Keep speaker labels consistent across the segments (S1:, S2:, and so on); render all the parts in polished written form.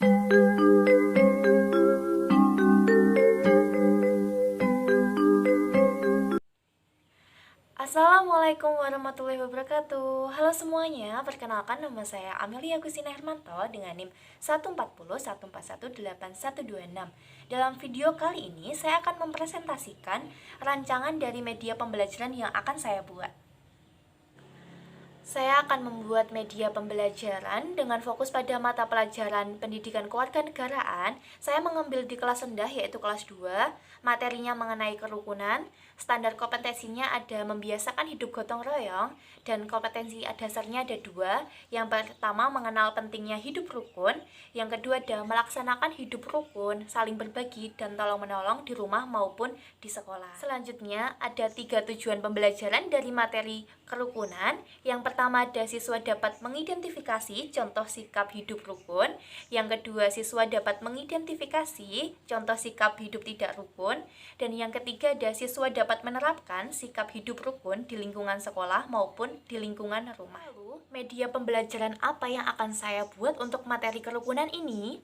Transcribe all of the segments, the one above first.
S1: Assalamualaikum warahmatullahi wabarakatuh. Halo semuanya, perkenalkan nama saya Amelia Agustina Hermanto dengan NIM 14014181126. Dalam video kali ini saya akan mempresentasikan rancangan dari media pembelajaran yang akan saya buat. Saya akan membuat media pembelajaran dengan fokus pada mata pelajaran pendidikan kewarganegaraan. Saya mengambil di kelas rendah yaitu kelas 2. Materinya mengenai kerukunan. Standar kompetensinya ada membiasakan hidup gotong royong, dan kompetensi dasarnya ada 2. Yang pertama mengenal pentingnya hidup rukun. Yang kedua ada melaksanakan hidup rukun, saling berbagi dan tolong menolong di rumah maupun di sekolah. Selanjutnya ada 3 tujuan pembelajaran dari materi kerukunan. Yang pertama ada siswa dapat mengidentifikasi contoh sikap hidup rukun. Yang kedua siswa dapat mengidentifikasi contoh sikap hidup tidak rukun. Dan yang ketiga ada siswa dapat menerapkan sikap hidup rukun di lingkungan sekolah maupun di lingkungan rumah. Lalu, media pembelajaran apa yang akan saya buat untuk materi kerukunan ini?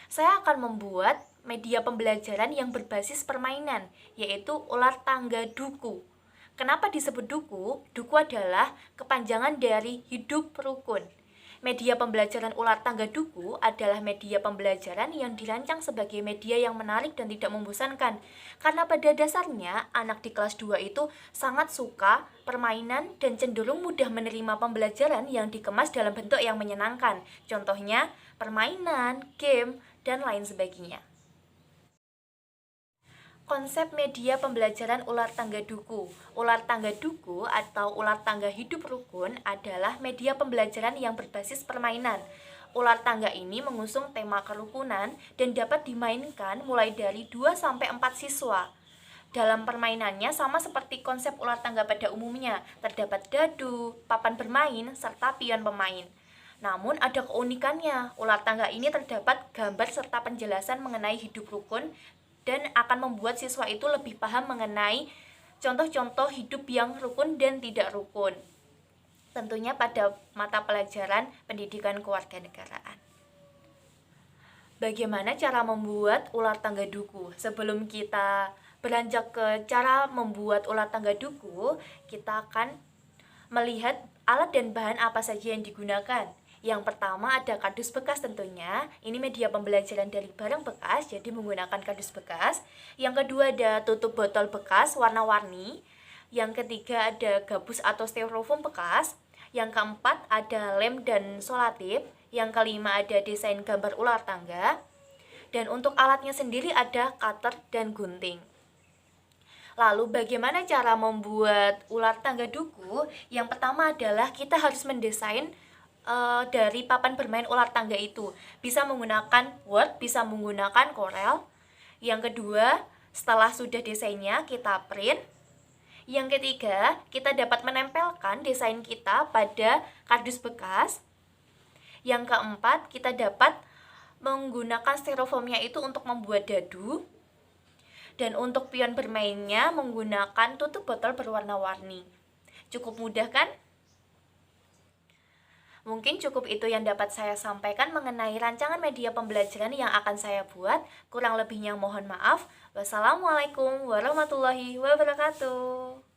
S1: Saya akan membuat media pembelajaran yang berbasis permainan, yaitu ular tangga duku. Kenapa disebut duku? Duku adalah kepanjangan dari hidup rukun. Media pembelajaran ular tangga duku adalah media pembelajaran yang dirancang sebagai media yang menarik dan tidak membosankan. Karena pada dasarnya, anak di kelas 2 itu sangat suka permainan dan cenderung mudah menerima pembelajaran yang dikemas dalam bentuk yang menyenangkan. Contohnya, permainan, game, dan lain sebagainya. Konsep media pembelajaran ular tangga duku. Ular tangga duku atau ular tangga hidup rukun adalah media pembelajaran yang berbasis permainan. Ular tangga ini mengusung tema kerukunan dan dapat dimainkan mulai dari 2-4 siswa. Dalam permainannya sama seperti konsep ular tangga pada umumnya, terdapat dadu, papan bermain, serta pion pemain. Namun ada keunikannya, ular tangga ini terdapat gambar serta penjelasan mengenai hidup rukun dan akan membuat siswa itu lebih paham mengenai contoh-contoh hidup yang rukun dan tidak rukun. Tentunya pada mata pelajaran pendidikan kewarganegaraan. Bagaimana cara membuat ular tangga duku? Sebelum kita beranjak ke cara membuat ular tangga duku, kita akan melihat alat dan bahan apa saja yang digunakan. Yang pertama ada kardus bekas tentunya. Ini media pembelajaran dari barang bekas, jadi menggunakan kardus bekas. Yang kedua ada tutup botol bekas warna-warni. Yang ketiga ada gabus atau styrofoam bekas. Yang keempat ada lem dan selotip. Yang kelima ada desain gambar ular tangga. Dan untuk alatnya sendiri ada cutter dan gunting. Lalu bagaimana cara membuat ular tangga duku? Yang pertama adalah kita harus mendesain dari papan bermain ular tangga itu. Bisa menggunakan Word, bisa menggunakan Corel. Yang kedua, setelah sudah desainnya kita print. Yang ketiga, kita dapat menempelkan desain kita pada kardus bekas. Yang keempat, kita dapat menggunakan styrofoamnya itu untuk membuat dadu. Dan untuk pion bermainnya menggunakan tutup botol berwarna-warni. Cukup mudah kan? Mungkin cukup itu yang dapat saya sampaikan mengenai rancangan media pembelajaran yang akan saya buat. Kurang lebihnya mohon maaf. Wassalamualaikum warahmatullahi wabarakatuh.